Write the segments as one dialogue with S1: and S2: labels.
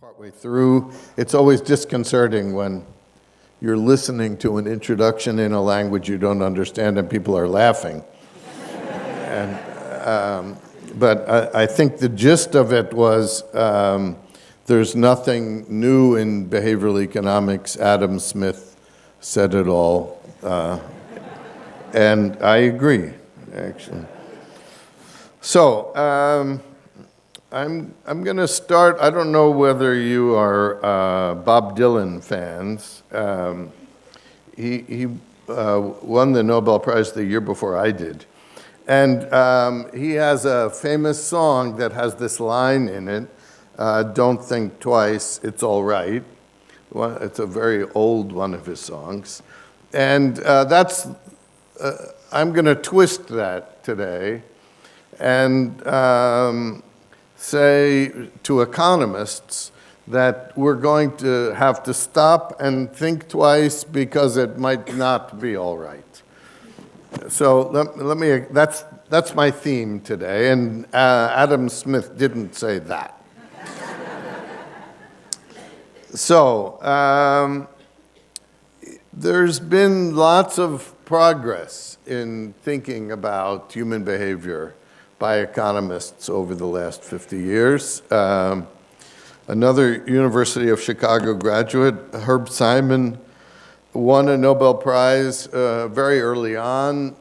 S1: partway through. It's always disconcerting when you're listening to an introduction in a language you don't understand and people are laughing. But I think the gist of it was there's nothing new in behavioral economics. Adam Smith said it all. And I agree, actually. So, I'm going to start. I don't know whether you are Bob Dylan fans. He won the Nobel Prize the year before I did. And he has a famous song that has this line in it, "Don't think twice, it's all right." Well, it's a very old one of his songs. And I'm going to twist that today and say to economists that we're going to have to stop and think twice because it might not be all right. So let me. That's my theme today, and Adam Smith didn't say that. So there's been lots of progress in thinking about human behavior by economists over the last 50 years. Another University of Chicago graduate, Herb Simon, won a Nobel Prize very early on,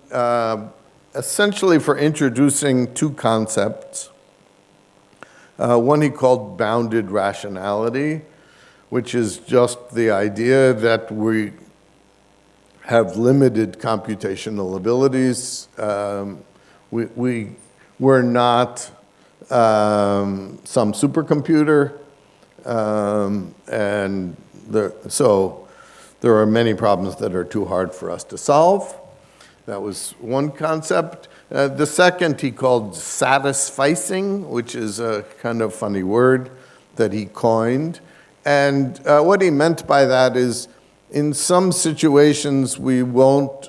S1: essentially for introducing two concepts. One he called bounded rationality, which is just the idea that we have limited computational abilities. We're not some supercomputer, and so there are many problems that are too hard for us to solve. That was one concept. The second he called satisficing, which is a kind of funny word that he coined. And what he meant by that is, in some situations, we won't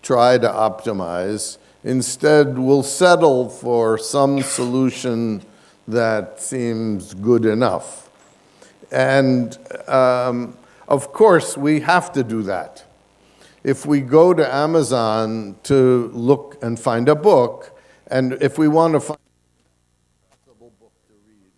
S1: try to optimize. Instead, we'll settle for some solution that seems good enough. And of course, we have to do that. If we go to Amazon to look and find a book, and if we want to find a possible book to read,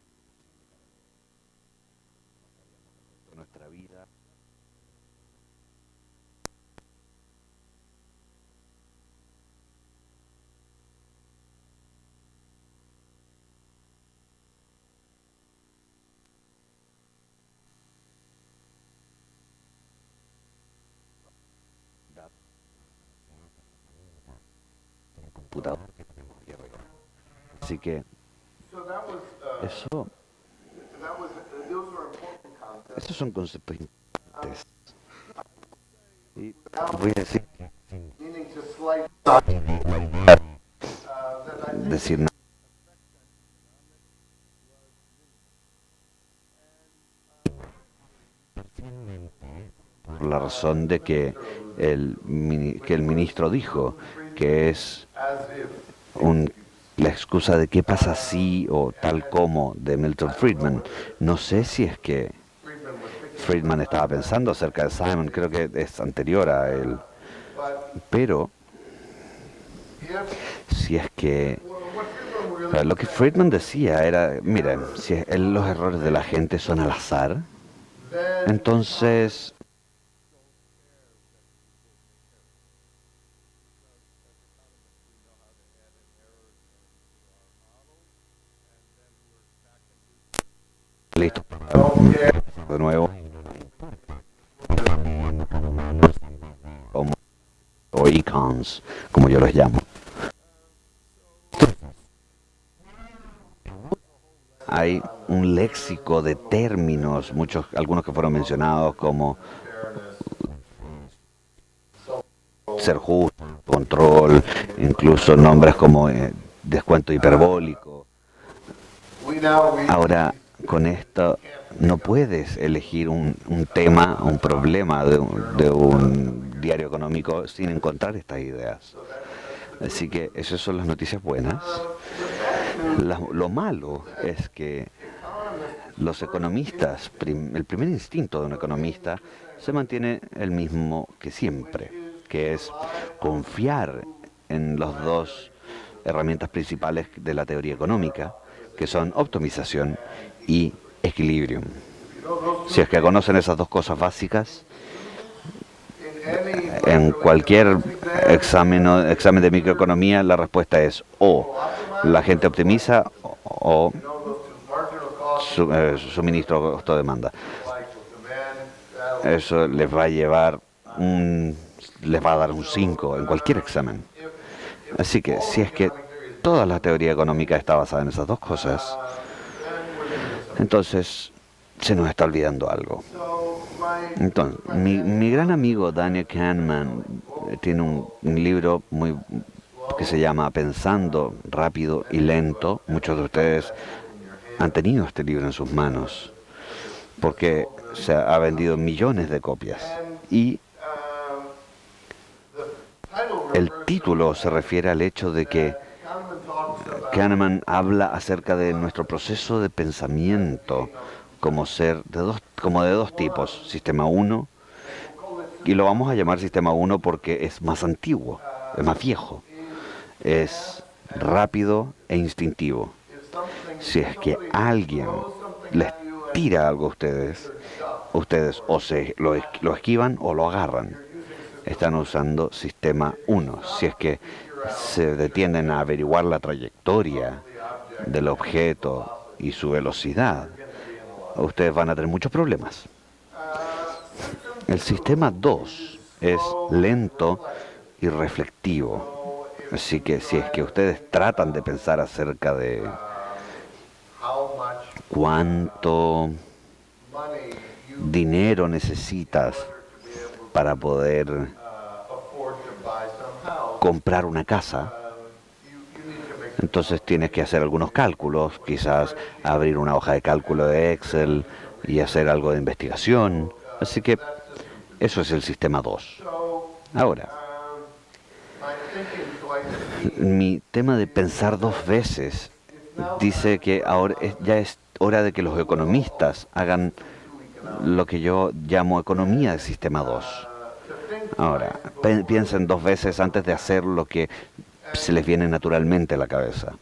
S2: Así que eso, esos son conceptos importantes. Y voy a decir nada. Por la razón de que el ministro dijo que es la excusa de qué pasa si o tal como de Milton Friedman. No sé si es que Friedman estaba pensando acerca de Simon, creo que es anterior a él. Pero si es que lo que Friedman decía era, miren, si los errores de la gente son al azar, entonces listo de nuevo o econs, como yo los llamo. Hay un léxico de términos, algunos que fueron mencionados como ser justo, control, incluso nombres como descuento hiperbólico. Ahora, con esto no puedes elegir un tema, un problema de un diario económico sin encontrar estas ideas. Así que esas son las noticias buenas. Lo malo es que los economistas, el primer instinto de un economista se mantiene el mismo que siempre, que es confiar en las dos herramientas principales de la teoría económica, que son optimización y equilibrio. Si es que conocen esas dos cosas básicas, en cualquier examen de microeconomía la respuesta es o la gente optimiza o suministro costo-demanda. Eso les va a llevar les va a dar un 5 en cualquier examen. Así que si es que toda la teoría económica está basada en esas dos cosas, entonces se nos está olvidando algo. Entonces, mi gran amigo Daniel Kahneman tiene un libro que se llama Pensando rápido y lento. Muchos de ustedes han tenido este libro en sus manos porque se ha vendido millones de copias. Y el título se refiere al hecho de que Kahneman habla acerca de nuestro proceso de pensamiento como de dos tipos, sistema 1, y lo vamos a llamar sistema 1 porque es más antiguo, es más viejo, es rápido e instintivo. Si es que alguien les tira algo a ustedes o lo esquivan o lo agarran. Están usando sistema 1. Si es que se detienen a averiguar la trayectoria del objeto y su velocidad, ustedes van a tener muchos problemas. El sistema 2 es lento y reflectivo. Así que si es que ustedes tratan de pensar acerca de cuánto dinero necesitas para poder comprar una casa, entonces tienes que hacer algunos cálculos, quizás abrir una hoja de cálculo de Excel y hacer algo de investigación. Así que eso es el sistema 2. Ahora, mi tema de pensar dos veces dice que ahora ya es hora de que los economistas hagan lo que yo llamo economía de sistema 2. Ahora, piensen dos veces antes de hacer lo que se les viene naturalmente a la cabeza.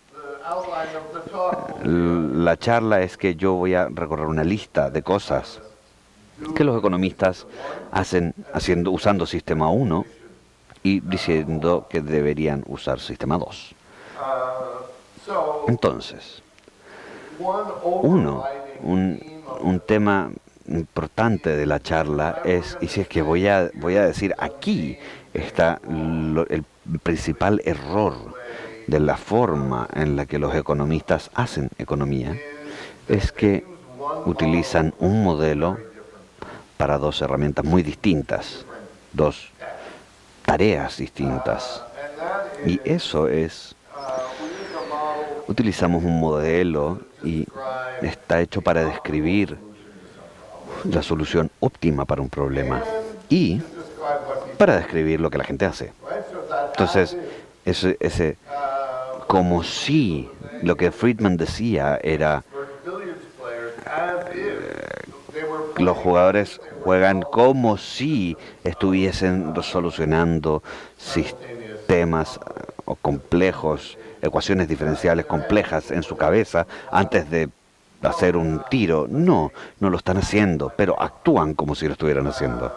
S2: La charla es que yo voy a recorrer una lista de cosas que los economistas hacen usando sistema 1 y diciendo que deberían usar sistema 2. Entonces, un tema importante de la charla es, y si es que voy a decir, aquí está el principal error de la forma en la que los economistas hacen economía, es que utilizan un modelo para dos herramientas muy distintas, dos tareas distintas. Y eso es, utilizamos un modelo y está hecho para describir la solución óptima para un problema y para describir lo que la gente hace. Entonces, como si lo que Friedman decía era los jugadores juegan como si estuviesen solucionando sistemas complejos, ecuaciones diferenciales complejas en su cabeza antes de hacer un tiro. No lo están haciendo, pero actúan como si lo estuvieran haciendo.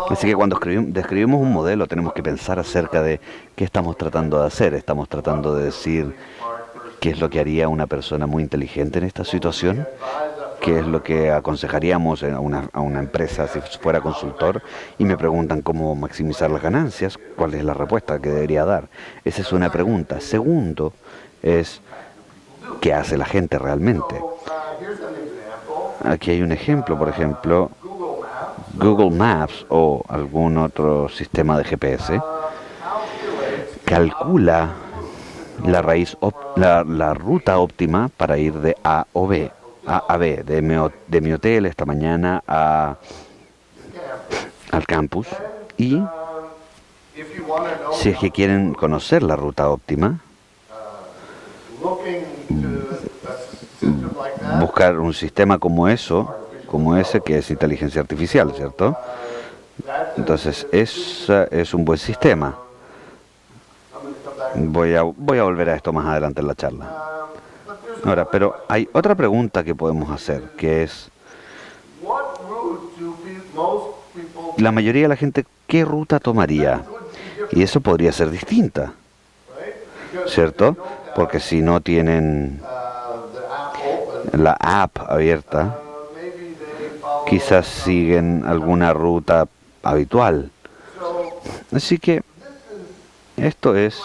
S2: Así que cuando describimos un modelo tenemos que pensar acerca de qué estamos tratando de hacer. Estamos tratando de decir qué es lo que haría una persona muy inteligente en esta situación, qué es lo que aconsejaríamos a una empresa si fuera consultor y me preguntan cómo maximizar las ganancias, cuál es la respuesta que debería dar. Esa es una pregunta. Segundo es qué hace la gente realmente. Aquí hay un ejemplo, por ejemplo, Google Maps o algún otro sistema de GPS calcula la ruta óptima para ir de A o B, a B, de mi hotel esta mañana al campus. Y si es que quieren conocer la ruta óptima,
S1: system like that,
S2: buscar un sistema como ese que es inteligencia artificial, ¿cierto?
S1: that's
S2: Entonces, ese es un buen sistema.
S1: I'm going to come back.
S2: Voy a volver a esto más adelante en la charla.
S1: But there's
S2: Ahora, pero hay otra pregunta que podemos hacer, que es,
S1: what route do most people
S2: la mayoría de la gente, ¿qué ruta tomaría?
S1: could be different,
S2: Y eso podría ser distinta,
S1: right? Because
S2: ¿cierto? Porque si no tienen
S1: the app open,
S2: la app abierta,
S1: maybe they follow.
S2: quizás siguen alguna ruta habitual.
S1: So
S2: Así que esta es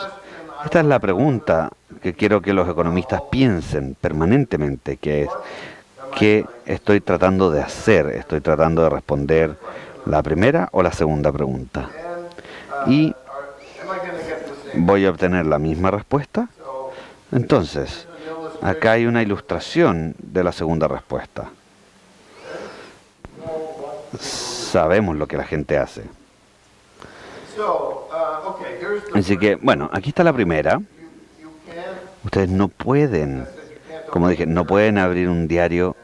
S2: la pregunta que quiero que los economistas piensen permanentemente, que es, ¿qué estoy tratando de hacer? ¿Estoy tratando de responder la primera o la segunda pregunta? Y
S1: am I going to get the same?
S2: voy a obtener la misma respuesta.
S1: So
S2: Entonces, acá hay una ilustración de la segunda respuesta. Sabemos lo que la gente hace.
S1: okay, here's the
S2: Así que, bueno, aquí está la primera.
S1: you can't
S2: Ustedes no pueden, como dije, no pueden abrir un diario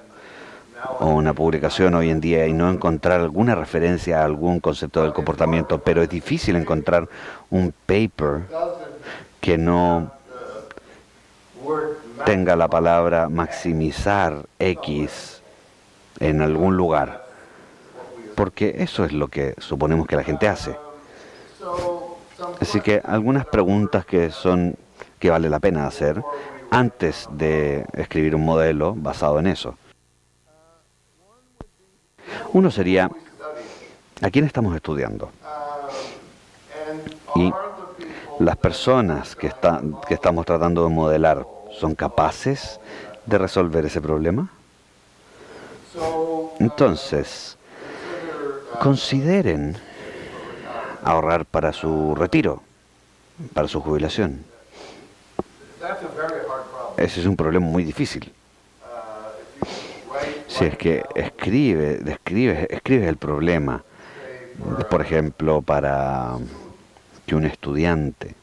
S2: o una publicación hoy en día y no encontrar alguna referencia a algún concepto del comportamiento, pero es difícil encontrar un paper que no
S1: word
S2: tenga la palabra maximizar X en algún lugar, porque eso es lo que suponemos que la gente hace.
S1: so some
S2: Así que algunas preguntas que vale la pena hacer antes de escribir un modelo basado en eso. Uno sería, ¿a quién estamos estudiando?
S1: and
S2: Y
S1: are the people
S2: las personas que estamos tratando de modelar, ¿son capaces de resolver ese problema?
S1: so
S2: Entonces, consideren ahorrar para su retiro, para su jubilación.
S1: that's a very hard problem.
S2: Ese es un problema muy difícil.
S1: If you write
S2: Si es que escribes el problema, por ejemplo, para que un estudiante,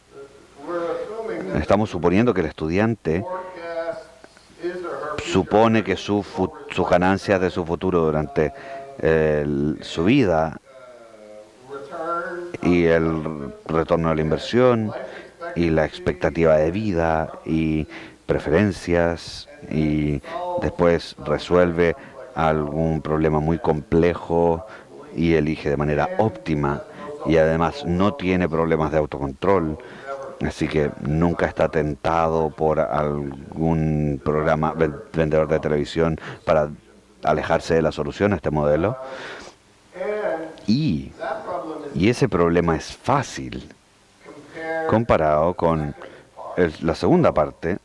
S1: we're assuming that
S2: estamos suponiendo que el estudiante
S1: forecast his or her
S2: supone que sus ganancias de su futuro durante su vida
S1: return
S2: y el retorno de la inversión y la expectativa de vida y preferencias y después resuelve algún problema muy complejo y elige de manera óptima y además no tiene problemas de autocontrol, así que nunca está tentado por algún programa vendedor de televisión para alejarse de la solución a este modelo.
S1: and
S2: Y
S1: that problem is
S2: ese problema es fácil
S1: compared
S2: comparado con la segunda parte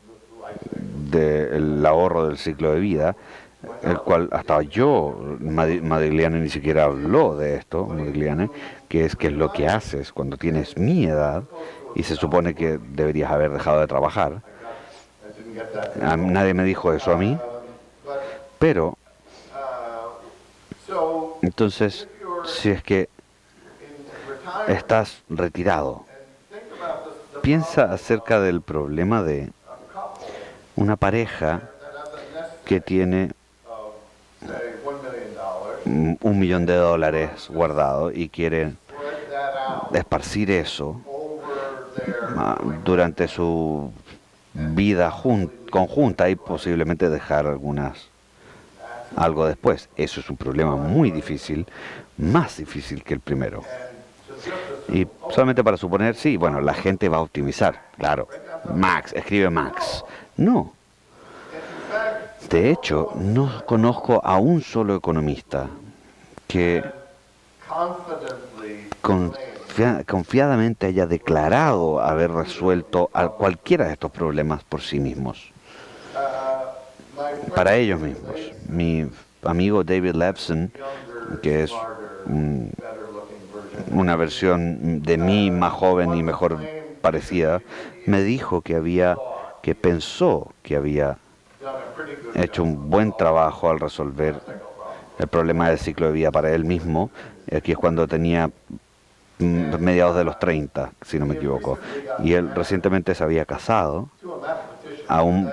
S2: del ahorro del ciclo de vida, el cual hasta Modigliani ni siquiera habló de esto, Modigliani, que es lo que haces cuando tienes mi edad y se supone que deberías haber dejado de trabajar.
S1: I didn't get that.
S2: Nadie me dijo eso a mí,
S1: But
S2: pero
S1: so
S2: entonces, si es que
S1: in retirement,
S2: estás retirado,
S1: think about the
S2: piensa acerca del problema de
S1: couple
S2: una pareja
S1: that has a nest
S2: que tiene
S1: of say $1 million.
S2: $1 millón guardado y quiere
S1: Spread that out
S2: esparcir eso
S1: over their
S2: durante su vida conjunta y posiblemente dejar algo después. Eso es un problema muy difícil, más difícil que el primero. Y solamente para suponer, sí, bueno, la gente va a optimizar, claro. Max, escribe Max. No. De hecho, no conozco a un solo economista que
S1: confidently
S2: confiadamente haya declarado haber resuelto a cualquiera de estos problemas por sí mismos,
S1: my
S2: para ellos mismos. Mi amigo David Levson, que es
S1: better looking version
S2: una versión de mí más joven y mejor parecida, me dijo que pensó que había
S1: done a pretty good
S2: hecho un buen trabajo al resolver el problema del ciclo de vida para él mismo. Aquí es cuando tenía mediados de los 30, si no me equivoco. Y él recientemente se había casado
S1: to a mathematician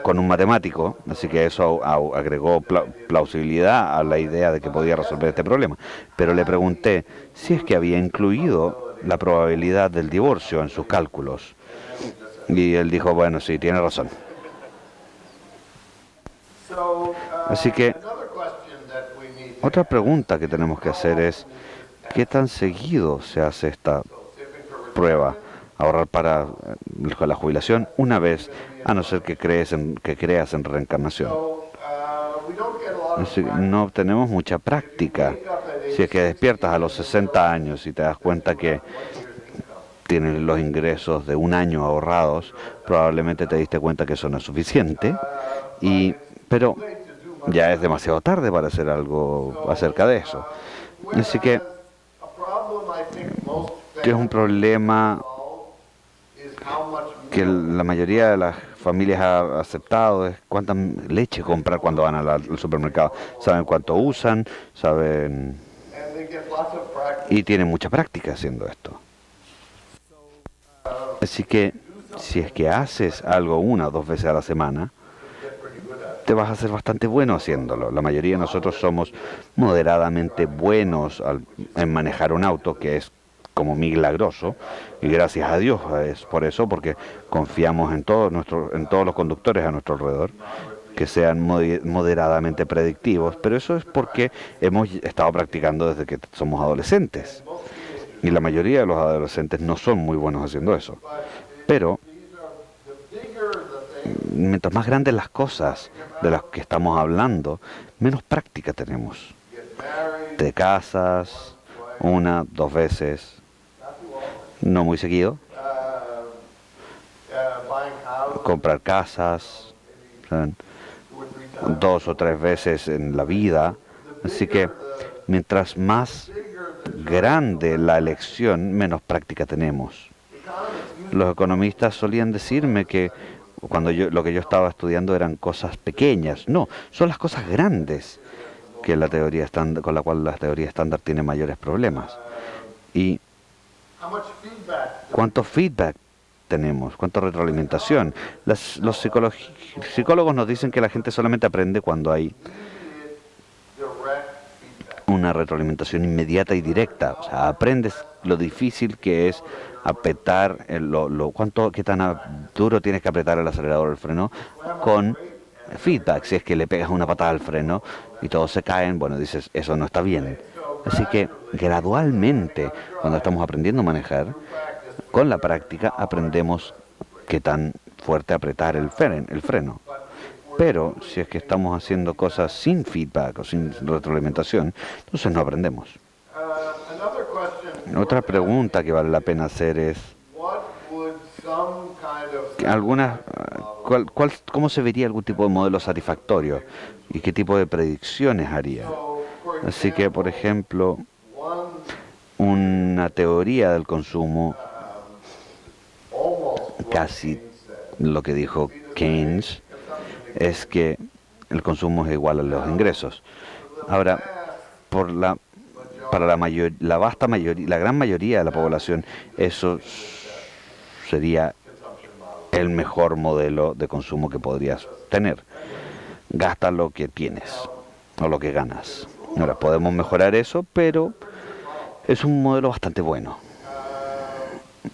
S2: con un matemático, así que eso agregó plausibilidad a la idea de que podía resolver este problema. Pero le pregunté si es que había incluido la probabilidad del divorcio en sus cálculos. Y él dijo, bueno, sí, tiene razón. Así que otra pregunta que tenemos que hacer es, ¿qué tan seguido se hace esta prueba? Ahorrar para la jubilación una vez, a no ser que creas en reencarnación. Así que no obtenemos mucha práctica. Si es que despiertas a los 60 años y te das cuenta que tienes los ingresos de un año ahorrados, probablemente te diste cuenta que eso no es suficiente, pero ya es demasiado tarde para hacer algo acerca de eso. Así que es un problema que la mayoría de las familias ha aceptado, es cuánta leche comprar cuando van al supermercado. Saben cuánto usan, saben, y tienen mucha práctica haciendo esto. Así que si es que haces algo 1 o 2 veces a la semana, te vas a hacer bastante bueno haciéndolo. La mayoría de nosotros somos moderadamente buenos en manejar un auto, que es como milagroso, y gracias a Dios es por eso, porque confiamos en todos los conductores a nuestro alrededor, que sean moderadamente predictivos, pero eso es porque hemos estado practicando desde que somos adolescentes. Y la mayoría de los adolescentes no son muy buenos haciendo eso. Pero mientras más grandes las cosas de las que estamos hablando, menos práctica tenemos. Te casas 1, 2 veces, no muy seguido. Comprar casas, ¿saben? 2 o 3 veces en la vida. Así que mientras más grande la elección, menos práctica tenemos. Los economistas solían decirme que lo que yo estaba estudiando eran cosas pequeñas. No, son las cosas grandes que la teoría estándar, con la cual la teoría estándar tiene mayores problemas. ¿Y cuánto feedback tenemos? ¿Cuánta retroalimentación? Los psicólogos nos dicen que la gente solamente aprende cuando hay una retroalimentación inmediata y directa. O sea, aprendes lo difícil que es apretar, qué tan duro tienes que apretar el acelerador o el freno con feedback. Si es que le pegas una patada al freno y todos se caen, bueno, dices, eso no está bien. Así que gradualmente, cuando estamos aprendiendo a manejar, con la práctica aprendemos qué tan fuerte apretar el freno. Pero si es que estamos haciendo cosas sin feedback o sin retroalimentación, entonces no aprendemos. Otra pregunta que vale la pena hacer es, ¿cómo se vería algún tipo de modelo satisfactorio y qué tipo de predicciones haría? Así que, por ejemplo, una teoría del consumo, casi lo que dijo Keynes, es que el consumo es igual a los ingresos. Ahora, para la gran mayoría de la población, eso sería el mejor modelo de consumo que podrías tener. Gasta lo que tienes o lo que ganas. Ahora, podemos mejorar eso, pero es un modelo bastante bueno.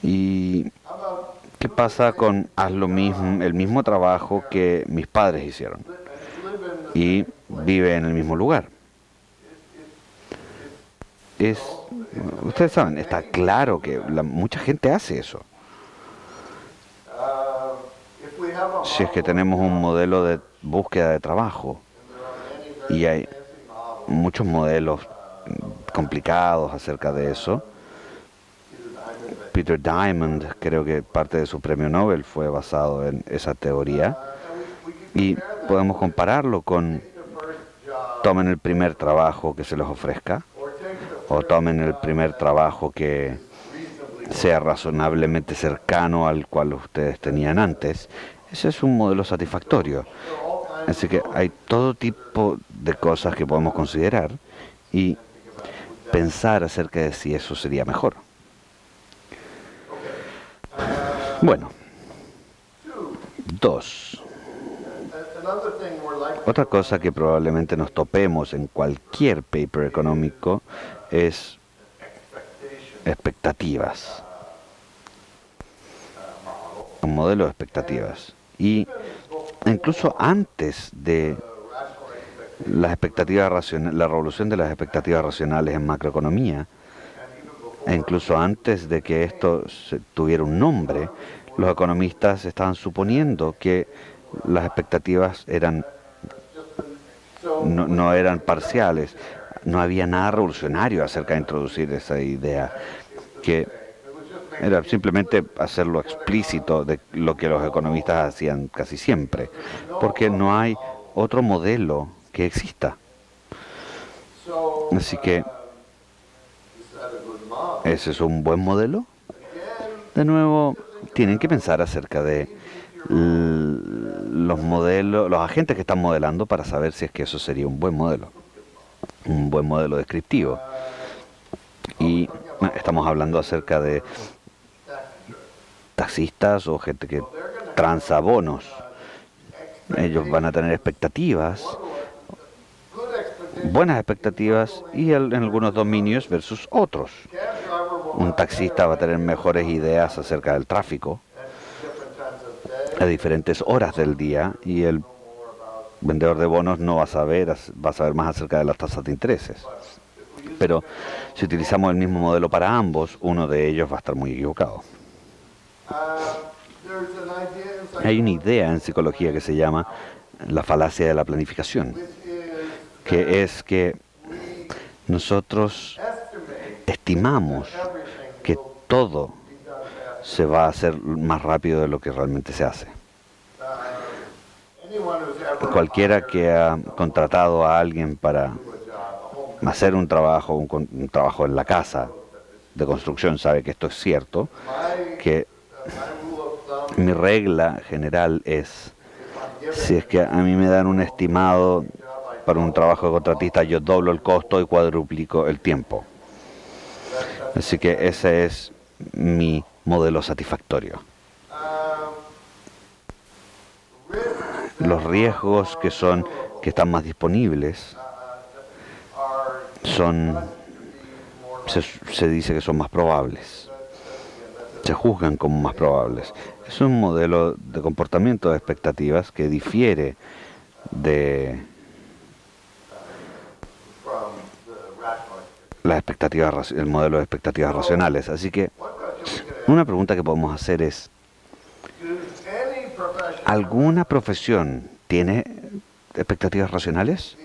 S2: ¿Y qué pasa con haz lo mismo, el mismo trabajo que mis padres hicieron y vive en el mismo lugar? Ustedes saben, está claro que mucha gente hace eso. Si es que tenemos un modelo de búsqueda de trabajo y hay muchos modelos complicados acerca de eso. Peter Diamond, creo que parte de su premio Nobel fue basado en esa teoría, y podemos compararlo con tomen el primer trabajo que se les ofrezca o tomen el primer trabajo que sea razonablemente cercano al cual ustedes tenían antes. Ese es un modelo satisfactorio. Así que hay todo tipo de cosas que podemos considerar y pensar acerca de si eso sería mejor. Bueno, 2. Otra cosa que probablemente nos topemos en cualquier paper económico es expectativas, un modelo de expectativas. Y incluso antes de las expectativas la revolución de las expectativas racionales en macroeconomía, e incluso antes de que esto tuviera un nombre, los economistas estaban suponiendo que las expectativas no eran parciales. No había nada revolucionario acerca de introducir esa idea, que era simplemente hacerlo explícito de lo que los economistas hacían casi siempre, porque no hay otro modelo que exista. Así que, ¿ese es un buen modelo? De nuevo, tienen que pensar acerca de los modelos, los agentes que están modelando para saber si es que eso sería un buen modelo descriptivo. Y estamos hablando acerca de taxistas o gente que transa bonos. Ellos van a tener expectativas, buenas expectativas, y en algunos dominios versus otros. Un taxista va a tener mejores ideas acerca del tráfico a diferentes horas del día, y el vendedor de bonos no va a saber más acerca de las tasas de intereses. Pero si utilizamos el mismo modelo para ambos, uno de ellos va a estar muy equivocado. Hay una idea en psicología que se llama la falacia de la planificación, que es que nosotros estimamos que todo se va a hacer más rápido de lo que realmente se hace. Cualquiera que ha contratado a alguien para hacer un trabajo en la casa de construcción sabe que esto es cierto, que mi regla general es, si es que a mí me dan un estimado para un trabajo de contratista, yo doblo el costo y cuadruplico el tiempo. Así que ese es mi modelo satisfactorio. Los riesgos que están más disponibles se dice que son más probables. Se juzgan como más probables. Es un modelo de comportamiento de expectativas que difiere de el modelo de expectativas racionales. Así que una pregunta que podemos hacer es, ¿alguna profesión tiene expectativas racionales?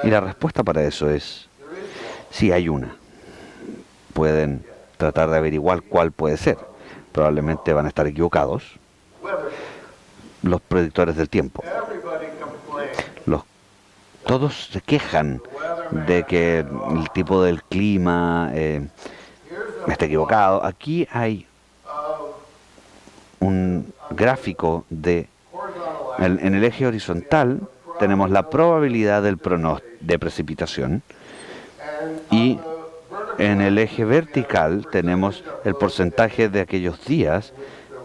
S2: Y la respuesta para eso es, sí, hay una. Pueden tratar de averiguar cuál puede ser. Probablemente van a estar equivocados. Los predictores del tiempo. Todos se quejan de que el tipo del clima está equivocado. Aquí hay un gráfico en el eje horizontal tenemos la probabilidad de precipitación, y en el eje vertical tenemos el porcentaje de aquellos días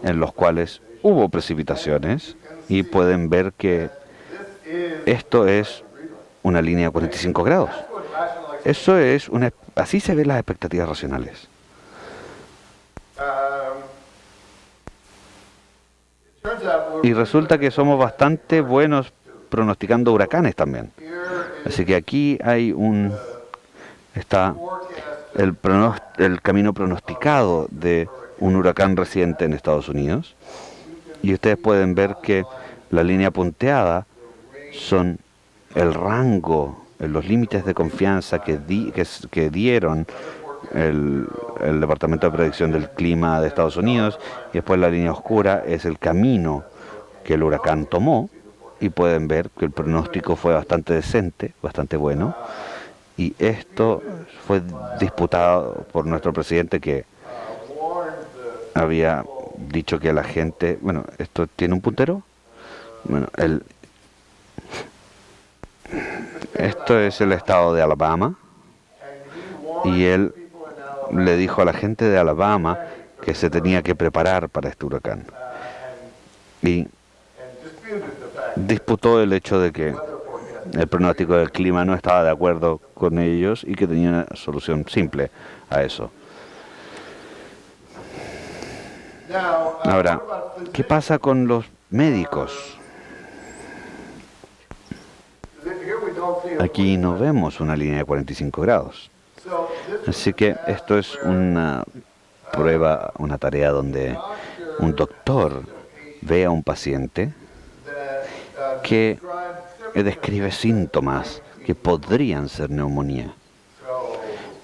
S2: en los cuales hubo precipitaciones, y pueden ver que esto es una línea de 45 grados. Así se ven las expectativas racionales. Y resulta que somos bastante buenos pronosticando huracanes también. Así que aquí está el camino pronosticado de un huracán reciente en Estados Unidos. Y ustedes pueden ver que la línea punteada son el rango, los límites de confianza que dieron el Departamento de Predicción del Clima de Estados Unidos, y después la línea oscura es el camino que el huracán tomó, y pueden ver que el pronóstico fue bastante decente, bastante bueno, y esto fue disputado por nuestro presidente, que había dicho que la gente, bueno, ¿esto tiene un puntero? Bueno, esto es el estado de Alabama, y él le dijo a la gente de Alabama que se tenía que preparar para este huracán. Y disputó el hecho de que el pronóstico del clima no estaba de acuerdo con ellos y que tenía una solución simple a eso. Ahora, ¿qué pasa con los médicos? Aquí no vemos una línea de 45 grados. Así que esto es una prueba, una tarea donde un doctor ve a un paciente que describe síntomas que podrían ser neumonía.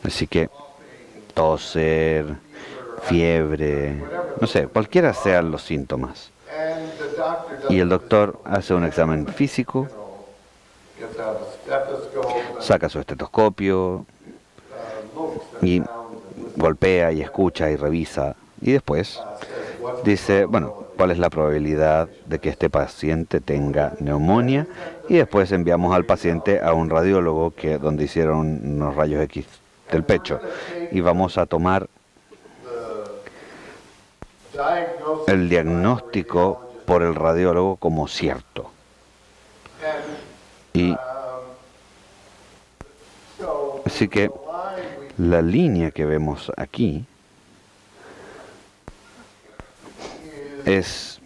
S2: Así que toser, fiebre, no sé, cualquiera sean los síntomas. Y el doctor hace un examen físico, saca su estetoscopio y golpea y escucha y revisa. Y después dice, bueno, ¿cuál es la probabilidad de que este paciente tenga neumonía? Y después enviamos al paciente a un radiólogo donde hicieron unos rayos X del pecho. Y vamos a tomar el diagnóstico por el radiólogo como cierto. Y así que la línea que vemos aquí es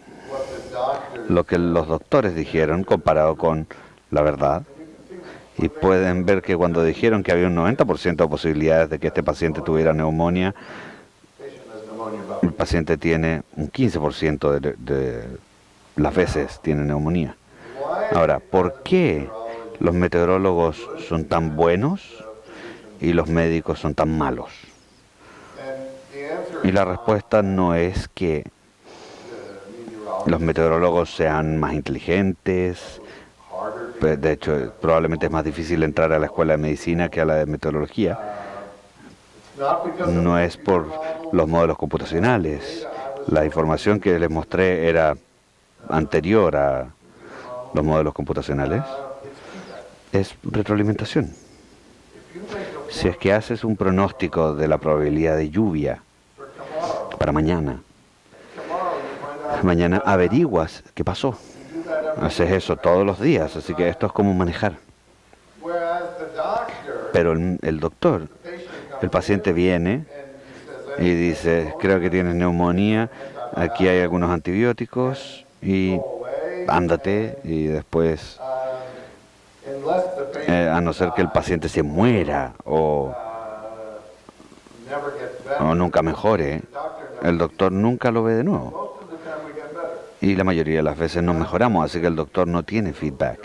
S2: lo que los doctores dijeron comparado con la verdad. Y pueden ver que cuando dijeron que había un 90% de posibilidades de que este paciente tuviera neumonía, el paciente tiene un 15% de las veces tiene neumonía. Ahora, ¿por qué los meteorólogos son tan buenos y los médicos son tan malos? Y la respuesta no es que los meteorólogos sean más inteligentes. De hecho, probablemente es más difícil entrar a la escuela de medicina que a la de meteorología. No es por los modelos computacionales. La información que les mostré era anterior a los modelos computacionales. Es retroalimentación. Si es que haces un pronóstico de la probabilidad de lluvia para mañana averiguas qué pasó. Haces eso todos los días, así que esto es como manejar. Pero el doctor, el paciente viene y dice, creo que tienes neumonía, aquí hay algunos antibióticos y ándate, y después, a no ser que el paciente se muera o nunca mejore, el doctor nunca lo ve de nuevo. Y la mayoría de las veces no mejoramos, así que el doctor no tiene feedback.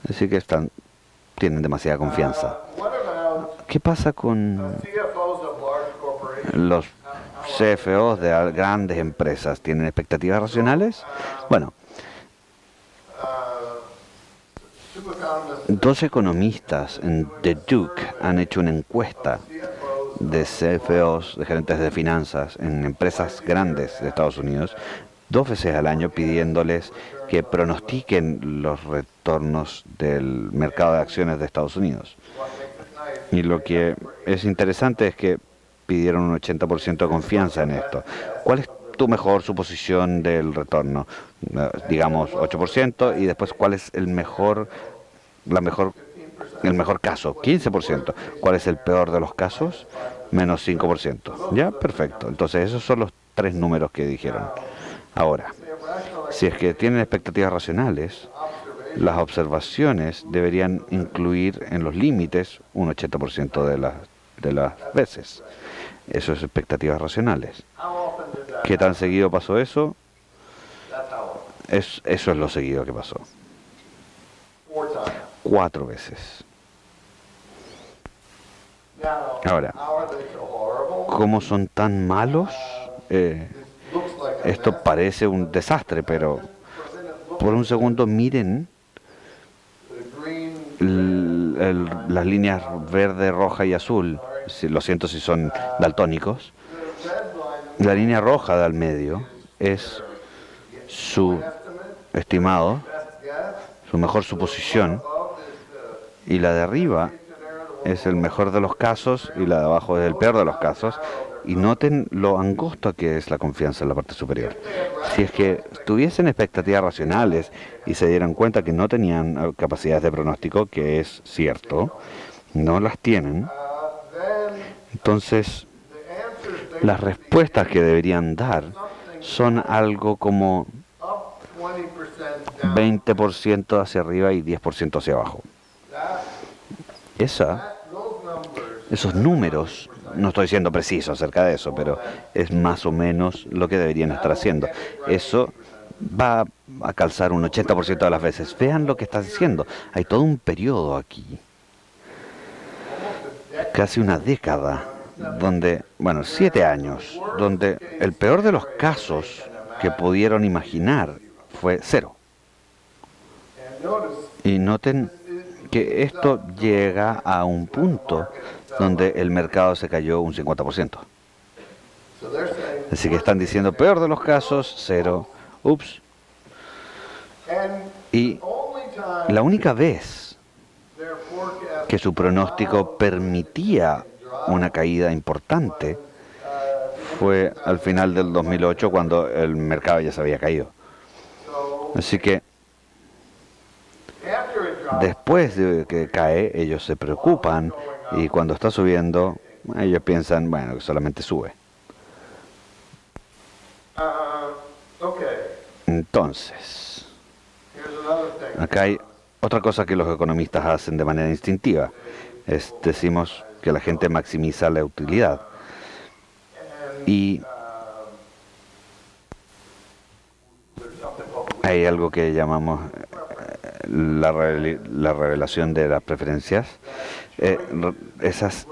S2: Así que tienen demasiada confianza. ¿Qué pasa con los CFOs de grandes empresas? ¿Tienen expectativas racionales? Bueno, 2 economistas de Duke han hecho una encuesta de CFOs, de gerentes de finanzas, en empresas grandes de Estados Unidos, 2 veces al año, pidiéndoles que pronostiquen los retornos del mercado de acciones de Estados Unidos. Y lo que es interesante es que pidieron un 80% de confianza en esto. ¿Cuál es tu mejor suposición del retorno? Digamos 8%, y después ¿cuál es el mejor caso? 15%. ¿Cuál es el peor de los casos? Menos 5%. ¿Ya? Perfecto. Entonces esos son los 3 números que dijeron. Ahora, si es que tienen expectativas racionales, las observaciones deberían incluir en los límites un 80% de las veces. Eso es expectativas racionales. ¿Qué tan seguido pasó eso? Eso es lo seguido que pasó. 4 veces. Ahora, ¿cómo son tan malos? Esto parece un desastre, pero por un segundo miren las líneas verde, roja y azul. Lo siento si son daltónicos. La línea roja del medio es su estimado, su mejor suposición, y la de arriba es el mejor de los casos y la de abajo es el peor de los casos, Y noten lo angosto que es la confianza en la parte superior. Si es que tuviesen expectativas racionales y se dieran cuenta que no tenían capacidades de pronóstico, que es cierto, no las tienen, entonces las respuestas que deberían dar son algo como 20% hacia arriba y 10% hacia abajo. Esos números, no estoy siendo preciso acerca de eso, pero es más o menos lo que deberían estar haciendo. Eso va a calzar un 80% de las veces. Vean lo que está haciendo. Hay todo un periodo aquí, casi una década, donde, bueno, 7 años, donde el peor de los casos que pudieron imaginar fue 0. Y noten que esto llega a un punto donde el mercado se cayó un 50%. Así que están diciendo, peor de los casos, 0. Ups. Y la única vez que su pronóstico permitía una caída importante fue al final del 2008, cuando el mercado ya se había caído. Así que después de que cae, ellos se preocupan, y cuando está subiendo, ellos piensan, bueno, que solamente sube. Entonces, acá hay otra cosa que los economistas hacen de manera instintiva. Decimos que la gente maximiza la utilidad. Y hay algo que llamamos la revelación de las preferencias. Esas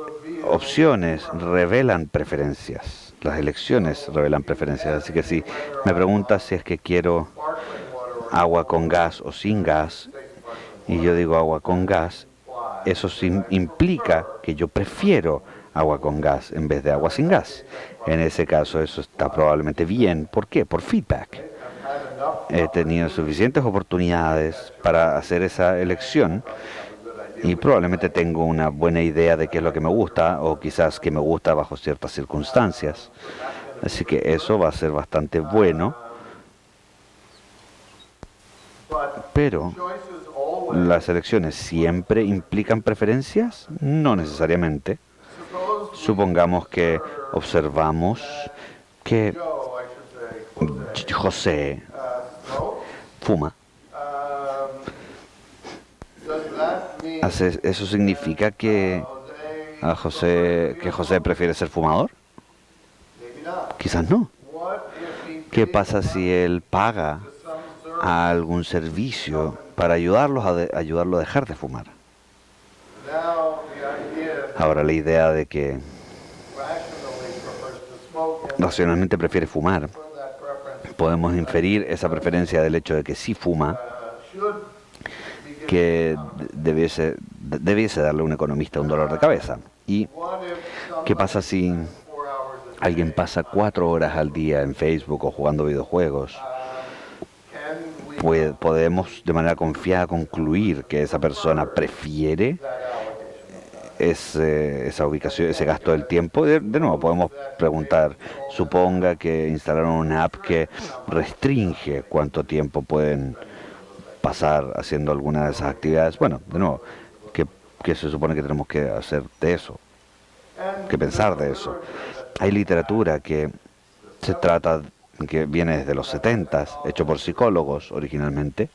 S2: opciones revelan preferencias. Las elecciones revelan preferencias. Así que si me preguntas si es que quiero agua con gas o sin gas, y yo digo agua con gas, eso implica que yo prefiero agua con gas en vez de agua sin gas. En ese caso eso está probablemente bien. ¿Por qué? Por feedback. He tenido suficientes oportunidades para hacer esa elección y probablemente tengo una buena idea de qué es lo que me gusta, o quizás que me gusta bajo ciertas circunstancias. Así que eso va a ser bastante bueno. Pero ¿las elecciones siempre implican preferencias? No necesariamente. Supongamos que observamos que José fuma. ¿Eso significa que José prefiere ser fumador? Quizás no. ¿Qué pasa si él paga a algún servicio para ayudarlo a dejar de fumar? Ahora, la idea de que racionalmente prefiere fumar, podemos inferir esa preferencia del hecho de que sí fuma, que debiese darle a un economista un dolor de cabeza. ¿Y qué pasa si alguien pasa 4 horas al día en Facebook o jugando videojuegos? Podemos de manera confiada concluir que esa persona prefiere esa ubicación, ese gasto del tiempo. De nuevo, podemos preguntar, suponga que instalaron una app que restringe cuánto tiempo pueden pasar haciendo alguna de esas actividades. Bueno, de nuevo, ¿qué se supone que tenemos que hacer de eso? ¿Qué pensar de eso? Hay literatura que viene desde los 70s, hecho por psicólogos originalmente,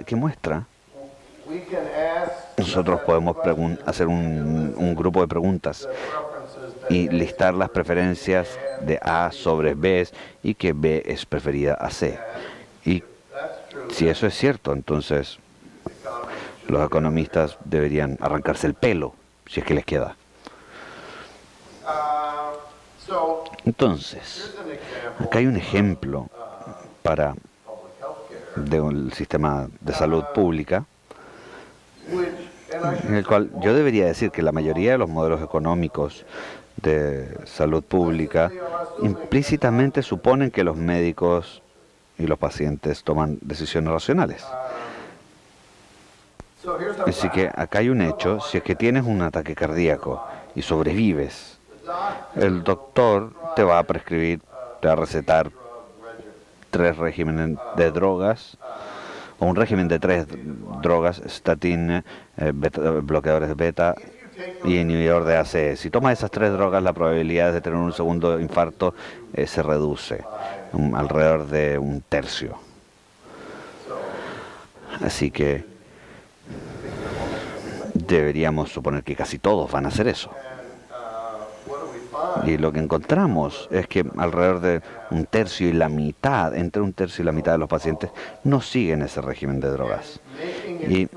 S2: que muestra. Nosotros podemos hacer un grupo de preguntas y listar las preferencias de A sobre B, y que B es preferida a C. Y si eso es cierto, entonces los economistas deberían arrancarse el pelo, si es que les queda. Entonces, acá hay un ejemplo de un sistema de salud pública, en el cual yo debería decir que la mayoría de los modelos económicos de salud pública implícitamente suponen que los médicos y los pacientes toman decisiones racionales. Así que acá hay un hecho: si es que tienes un ataque cardíaco y sobrevives el doctor te va a prescribir, te va a recetar 3 regímenes de drogas, o un régimen de 3 drogas, estatina, bloqueadores de beta y inhibidor de ACE. Si tomas esas 3 drogas, la probabilidad de tener un segundo infarto se reduce alrededor de 1/3. Así que deberíamos suponer que casi todos van a hacer eso. Y lo que encontramos es que alrededor de 1/3 y la mitad, entre 1/3 y la mitad de los pacientes no siguen ese régimen de drogas. Y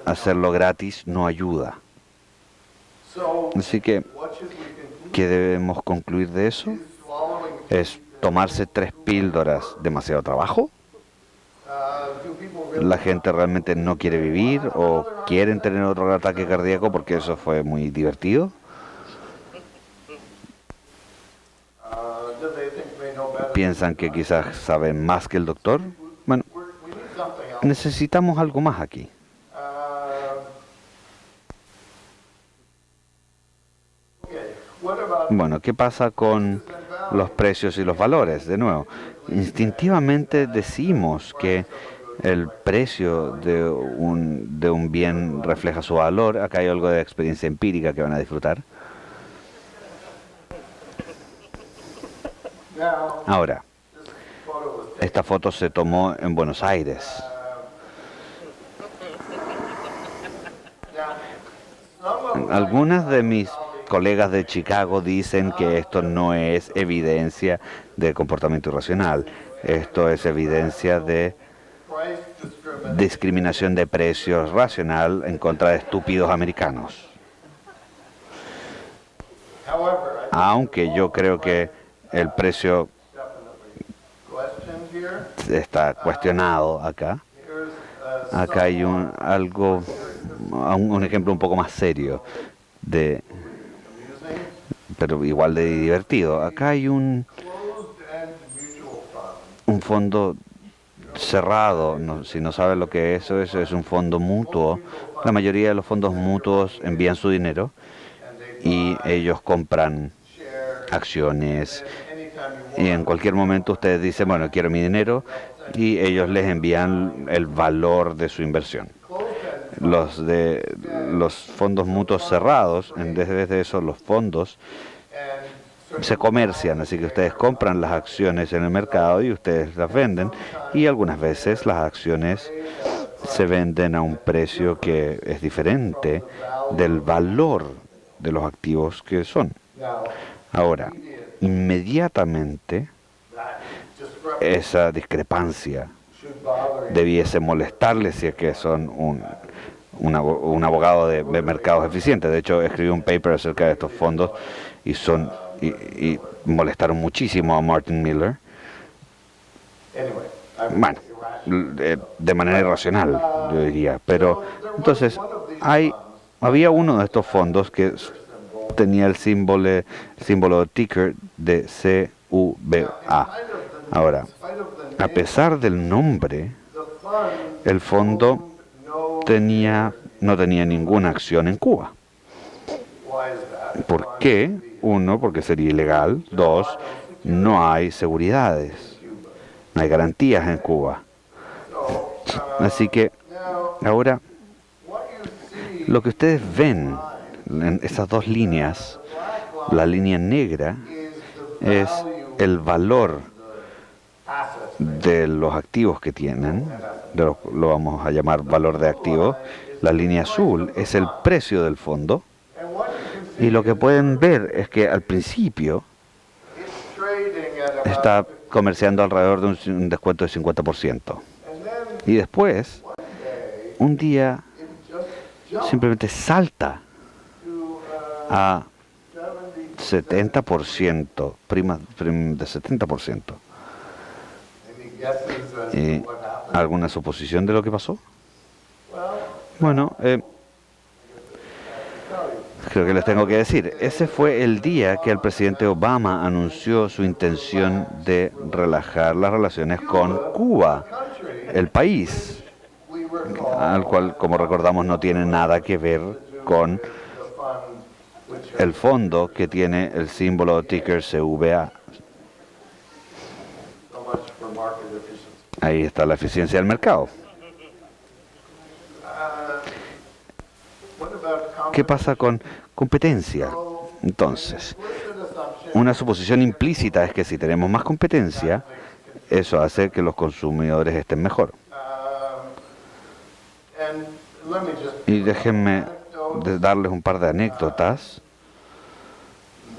S2: hacerlo gratis no ayuda. Así que, ¿qué debemos concluir de eso? ¿Es tomarse 3 píldoras demasiado trabajo? ¿La gente realmente no quiere vivir o quieren tener otro ataque cardíaco porque eso fue muy divertido? ¿Piensan que quizás saben más que el doctor? Bueno, necesitamos algo más aquí. Bueno, ¿qué pasa con los precios y los valores? De nuevo, instintivamente decimos que el precio de un bien refleja su valor. Acá hay algo de experiencia empírica que van a disfrutar. Ahora, esta foto se tomó en Buenos Aires. Algunas de mis colegas de Chicago dicen que esto no es evidencia de comportamiento irracional. Esto es evidencia de discriminación de precios racional en contra de estúpidos americanos. Aunque yo creo que el precio está cuestionado acá. Acá hay un ejemplo un poco más serio, pero igual de divertido. Acá hay un fondo cerrado. Si no saben lo que es eso es un fondo mutuo. La mayoría de los fondos mutuos envían su dinero y ellos compran acciones. Y en cualquier momento ustedes dicen, bueno, quiero mi dinero, y ellos les envían el valor de su inversión. Los fondos mutuos cerrados, en vez de eso, los fondos se comercian, así que ustedes compran las acciones en el mercado y ustedes las venden, y algunas veces las acciones se venden a un precio que es diferente del valor de los activos que son. Ahora, inmediatamente esa discrepancia debiese molestarles si es que son un abogado de mercados eficientes. De hecho, escribí un paper acerca de estos fondos y molestaron muchísimo a Martin Miller. Bueno, de manera irracional, yo diría. Pero entonces había uno de estos fondos que tenía el símbolo ticker de CUBA. Ahora, a pesar del nombre, el fondo no tenía ninguna acción en Cuba. ¿Por qué? 1, porque sería ilegal. 2, no hay seguridades, no hay garantías en Cuba. Así que ahora lo que ustedes ven en esas 2 líneas, la línea negra es el valor de los activos que tienen, lo vamos a llamar valor de activo. La línea azul es el precio del fondo, y lo que pueden ver es que al principio está comerciando alrededor de un descuento de 50%. Y después, un día, simplemente salta a 70%, prima de 70%. ¿Alguna suposición de lo que pasó? Bueno, creo que les tengo que decir. Ese fue el día que el presidente Obama anunció su intención de relajar las relaciones con Cuba, el país, al cual, como recordamos, no tiene nada que ver con el fondo que tiene el símbolo ticker CVA.
S1: So much for market efficiency.
S2: Ahí está la eficiencia del mercado.
S1: What about
S2: ¿Qué pasa con competencia? Entonces,
S1: implicit assumption?
S2: una suposición implícita es que si tenemos más competencia, eso hace que los consumidores estén mejor.
S1: And let me just
S2: Y déjenme darles un par de anécdotas.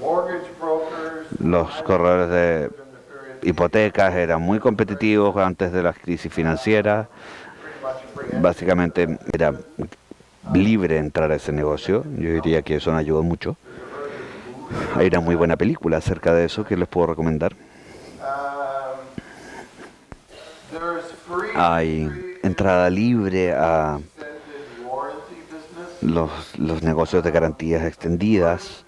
S1: mortgage brokers
S2: Los corredores de
S1: in the period
S2: hipotecas eran muy competitivos antes de la crisis financiera.
S1: pretty much free.
S2: Básicamente era libre entrar a ese negocio. Yo diría que eso nos ayudó mucho. Hay una muy buena película acerca de eso que les puedo recomendar.
S1: There's free
S2: Hay entrada libre a
S1: extended warranty business.
S2: los negocios de garantías extendidas.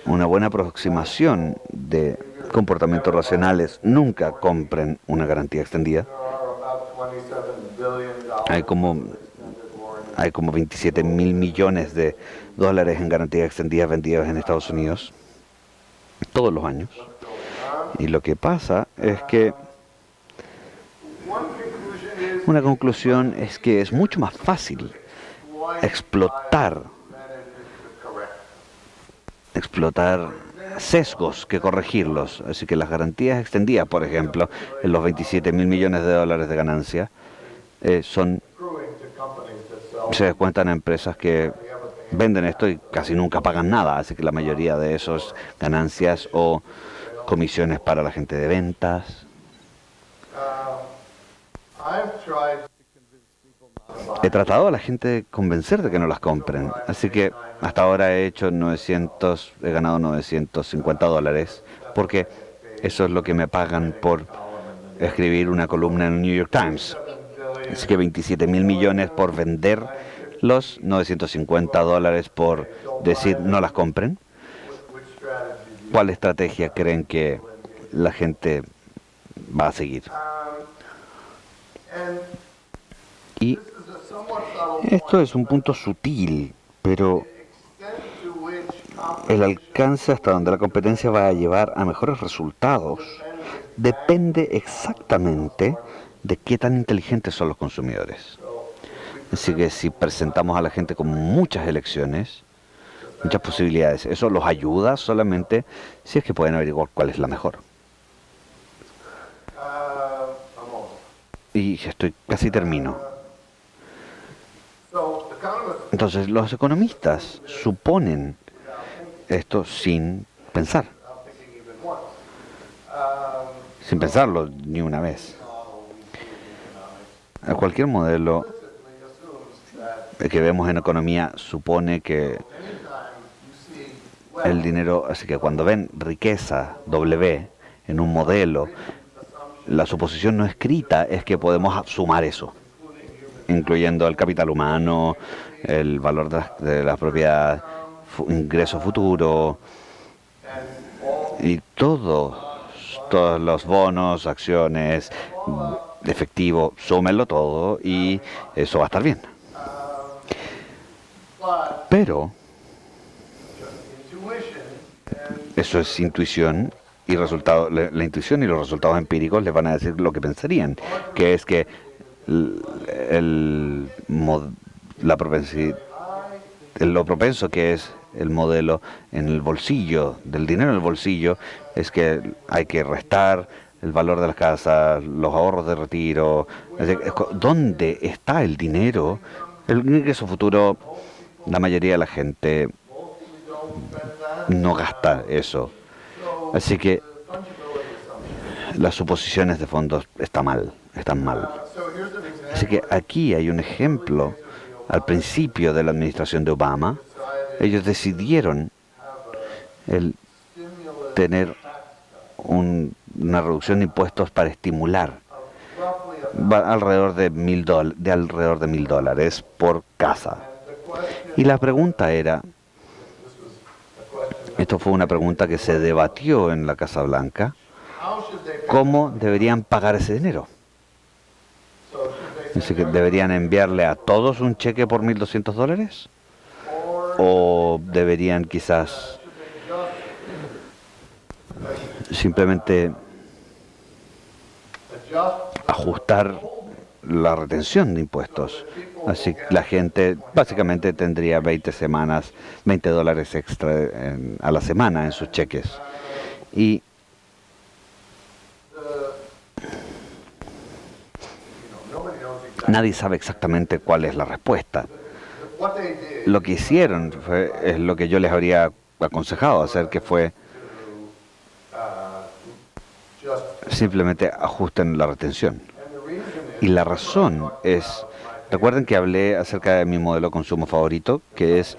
S2: Una buena aproximación de comportamientos racionales. Nunca compren una garantía extendida.
S1: There are about $27 billion
S2: Hay como
S1: in extended warranty.
S2: Hay como 27.000 millones de dólares en garantías extendidas vendidas en Estados Unidos todos los años. Y lo que pasa es que
S1: One conclusion is
S2: una conclusión es que es mucho más fácil explotar, explotar sesgos que corregirlos. Así que las garantías extendidas, por ejemplo, en los 27.000 millones de dólares de ganancia, son
S1: accruing to companies that sell
S2: se descuentan a empresas que venden esto y casi nunca pagan nada, así que la mayoría de esos ganancias o comisiones para la gente de ventas.
S1: I've tried to convince people not to buy.
S2: He tratado a la gente de convencer de que no las compren, así que hasta ahora he ganado $950, porque eso es lo que me pagan por escribir una columna en el New York Times. Así que 27.000 millones por vender los $950 por decir no las compren.
S1: Which strategy do you
S2: ¿Cuál estrategia creen que la gente va a seguir?
S1: And
S2: Y
S1: this is a somewhat subtle
S2: esto es un punto sutil, pero
S1: extent to which
S2: el alcance hasta donde la competencia va a llevar a mejores resultados depende exactamente de qué tan inteligentes son los consumidores. Así que si presentamos a la gente con muchas elecciones, muchas posibilidades, eso los ayuda solamente si es que pueden averiguar cuál es la mejor.
S1: a moment.
S2: Y casi termino.
S1: So economists
S2: Entonces, los economistas suponen esto sin pensar,
S1: are thinking even once.
S2: sin pensarlo ni una vez. A cualquier modelo que vemos en economía supone que el dinero, así que cuando ven riqueza W en un modelo, la suposición no escrita es que podemos sumar eso, incluyendo el capital humano, el valor de la propiedad, ingreso futuro y todos los bonos, acciones, efectivo, súmenlo todo y eso va a estar bien. Pero
S1: intuition and
S2: eso es intuición y la intuición y los resultados empíricos les van a decir lo que pensarían, que es que lo propenso que es el modelo en el bolsillo, del dinero en el bolsillo, es que hay que restar el valor de las casas, los ahorros de retiro. Es decir, ¿dónde está el dinero? El ingreso futuro, la mayoría de la gente no gasta eso. Así que las suposiciones de fondos están mal.
S1: so here's an example.
S2: Así que aquí hay un ejemplo. Al principio de la administración de Obama, ellos decidieron tener una reducción de impuestos para estimular alrededor de $1.000 por casa. Y la pregunta era, esto fue una pregunta que se debatió en la Casa Blanca,
S1: How should they pay?
S2: ¿cómo deberían pagar ese dinero?
S1: So should they
S2: Así que deberían enviarle a todos un cheque por $1.200,
S1: or
S2: o deberían quizás simplemente ajustar la retención de impuestos. Así que la gente básicamente tendría 20 semanas, $20 extra a la semana en sus cheques. Y nadie sabe exactamente cuál es la respuesta. Lo que hicieron es lo que yo les habría aconsejado hacer, que fue simplemente ajusten la retención. Y la razón es, recuerden que hablé acerca de mi modelo de consumo favorito, que es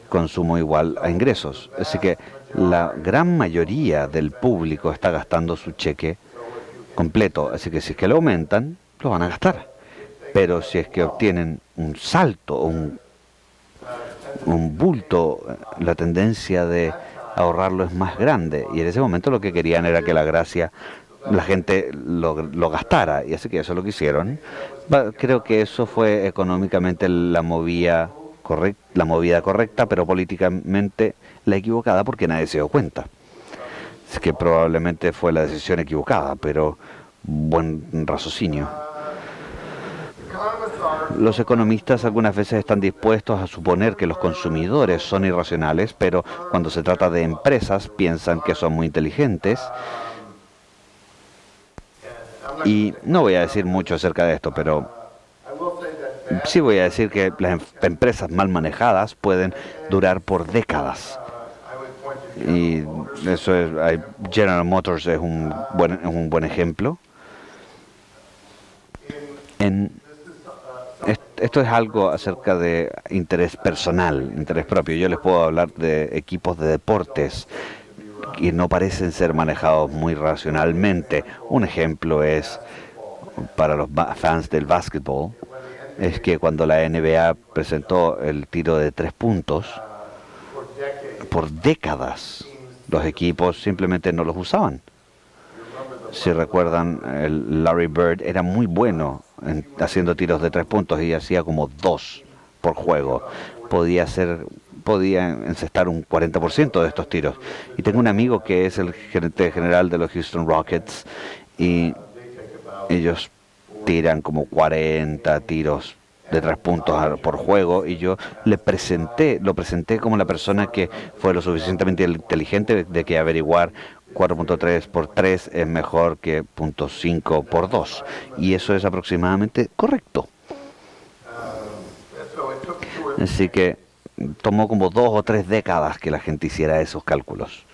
S2: consumo igual a ingresos. Así que la gran mayoría del público está gastando su cheque completo. Así que si es que lo aumentan, lo van a gastar. Pero si es que obtienen un salto o un bulto, la tendencia de ahorrarlo es más grande. Y en ese momento lo que querían era que la gente lo gastara. Y así que eso es lo que hicieron. Creo que eso fue económicamente la movida correcta, pero políticamente la equivocada porque nadie se dio cuenta. Es que probablemente fue la decisión equivocada, pero buen raciocinio. Los economistas algunas veces están dispuestos a suponer que los consumidores son irracionales, pero cuando se trata de empresas piensan que son muy inteligentes. Y no voy a decir mucho acerca de esto, pero sí voy a decir que las empresas mal manejadas pueden durar por décadas. Y eso es, General Motors es un buen ejemplo. Esto es algo acerca de interés personal, interés propio. Yo les puedo hablar de equipos de deportes que no parecen ser manejados muy racionalmente. Un ejemplo es, para los fans del básquetbol, es que cuando la NBA presentó el tiro de 3 puntos, por décadas los equipos simplemente no los usaban. Si recuerdan, Larry Bird era muy bueno haciendo tiros de 3 puntos y hacía como 2 por juego. Podía encestar un 40% de estos tiros. Y tengo un amigo que es el gerente general de los Houston Rockets y ellos tiran como 40 tiros de 3 puntos por juego, y yo lo presenté como la persona que fue lo suficientemente inteligente de que averiguar 4.3 por 3 es mejor que 0.5 por 2. Y eso es aproximadamente correcto. Así que tomó como 2 o 3 décadas que la gente hiciera esos cálculos.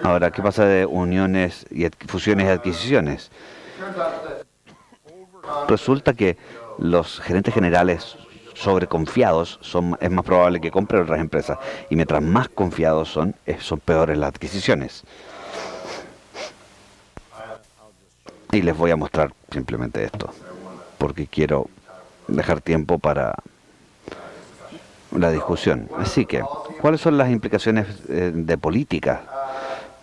S2: Ahora, ¿qué pasa de uniones y fusiones y adquisiciones? Resulta que los gerentes generales sobreconfiados es más probable que compren otras empresas, y mientras más confiados son peores las adquisiciones. Y les voy a mostrar simplemente esto, porque quiero dejar tiempo para la discusión. Así que, ¿cuáles son las implicaciones de política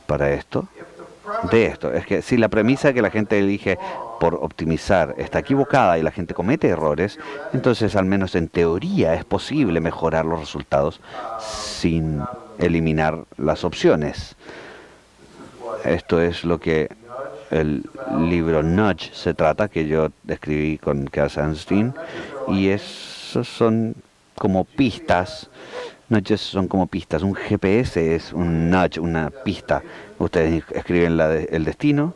S2: para esto? De esto, es que si la premisa que la gente elige por optimizar está equivocada y la gente comete errores, entonces al menos en teoría es posible mejorar los resultados sin eliminar las opciones. Esto es lo que el libro Nudge se trata, que yo escribí con Cass Sunstein, y esos son como pistas. Nudges son como pistas. Un GPS es un nudge, una pista. Ustedes escriben el destino.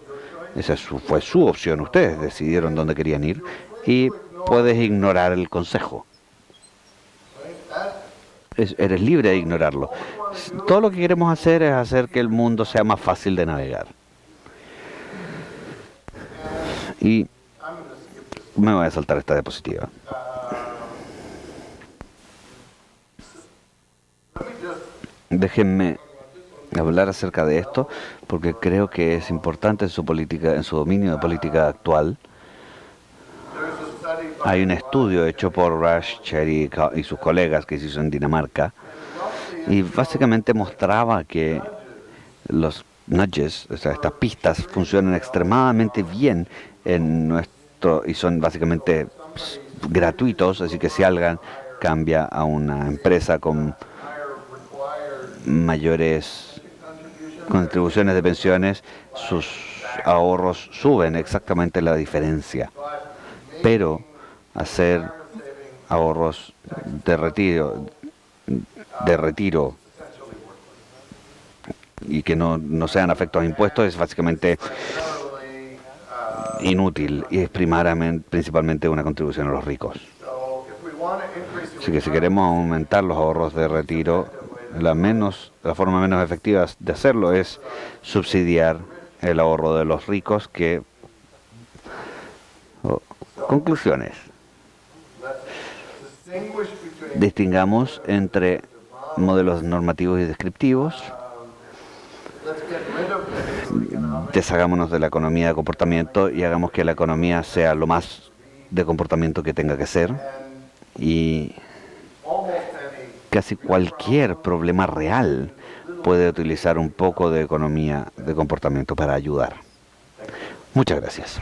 S2: Esa fue su opción. Ustedes decidieron dónde querían ir. Y puedes ignorar el consejo. Eres libre de ignorarlo. Todo lo que queremos hacer es hacer que el mundo sea más fácil de navegar. Y me voy a saltar esta diapositiva. Déjenme hablar acerca de esto porque creo que es importante en su dominio de política actual. Hay un estudio hecho por Rush Cherry y sus colegas que se hizo en Dinamarca, y básicamente mostraba que los nudges, o sea, estas pistas, funcionan extremadamente bien y son básicamente gratuitos, así que si cambia a una empresa con mayores contribuciones de pensiones, sus ahorros suben exactamente la diferencia. Pero hacer ahorros de retiro y que no sean afectos a impuestos es básicamente inútil y es principalmente una contribución a los ricos. Así que si queremos aumentar los ahorros de retiro, la forma menos efectiva de hacerlo es subsidiar el ahorro de los ricos conclusiones. Distingamos entre modelos normativos y descriptivos. Deshagámonos de la economía de comportamiento y hagamos que la economía sea lo más de comportamiento que tenga que ser. Y casi cualquier problema real puede utilizar un poco de economía de comportamiento para ayudar. Muchas gracias.